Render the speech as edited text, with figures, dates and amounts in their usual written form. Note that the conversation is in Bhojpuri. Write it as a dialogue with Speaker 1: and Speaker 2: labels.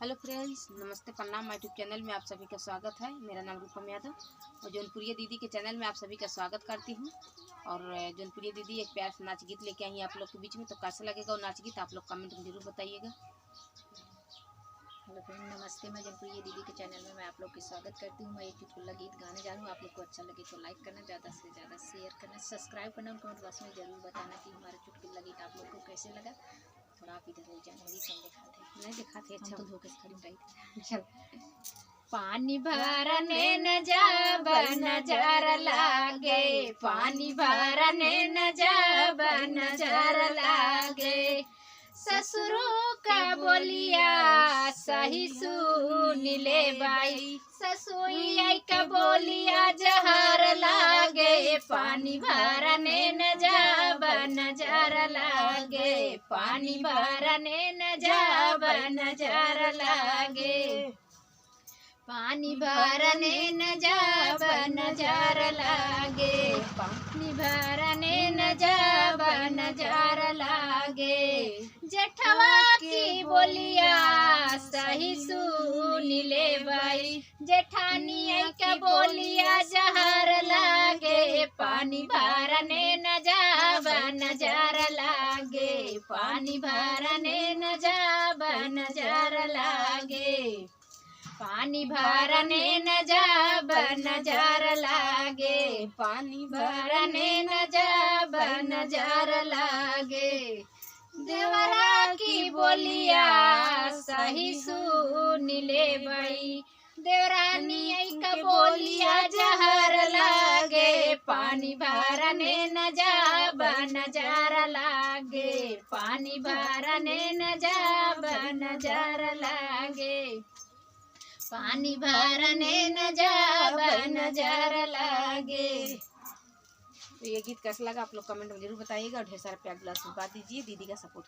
Speaker 1: हेलो फ्रेंड्स, नमस्ते, प्रणाम। माय यूट्यूब चैनल में आप सभी का स्वागत है। मेरा नाम रूपम यादव और जौनपुरी दीदी के चैनल में आप सभी का स्वागत करती हूँ। और जौनपुरी दीदी एक प्यार से नाच गीत लेके आई हैं आप लोग के बीच में, तो कैसा लगेगा वो नाच गीत आप लोग कमेंट में जरूर बताइएगा।
Speaker 2: हेलो फ्रेंड, नमस्ते। मैं जौनपुरी दीदी के चैनल में मैं आप लोग का स्वागत करती हूँ। मैं एक चुटकुला गीत गाने जा रहा हूँ। आप लोग को अच्छा लगे तो लाइक करना, ज़्यादा से ज़्यादा शेयर करना, सब्सक्राइब करना और कमेंट बॉक्स में ज़रूर बताना कि हमारा चुटकुला गीत आप लोग को कैसे लगा। थोड़ा आप इधर हो जाए, मेरी सब दिखाते
Speaker 1: नहीं दिखाते, अच्छा
Speaker 2: तो धोखे से खड़ी रही।
Speaker 1: चल।
Speaker 2: पानी भरने न जाब नजर लागे, पानी भरने न जाब नजर लागे, ससुरों का बोलिया सही सुन ले बाई, ससुई का बोलिया जहर लागे, पानी भरने न जाब नजर लागे, पानी भरने न जाब नजर लागे, पानी भरने न जाब नजर लागे, पानी भरने न जाब नजर लागे, जेठवा की बोलिया सही सुन ले बाई, जेठानी का बोलिया जहर लागे, पानी भरने न जाब नजर लागे, पानी भरने न जाब नजर लागे, पानी भरने न जाब नजर लागे, पानी भरने न जाब नजर लागे, देवरा की बोलिया सही सुन ले बाई, देवरानी का बोलिया जहर लागे, पानी भरने न जाब नजर लागे, पानी भरने न जाब नजर लागे, पानी भरने न जाब नजर लागे।
Speaker 1: तो ये गीत कैसा लगा आप लोग कमेंट में जरूर बताइएगा और ढेर सारा प्यार दिला, आशीर्वाद दीजिए, दीदी का सपोर्ट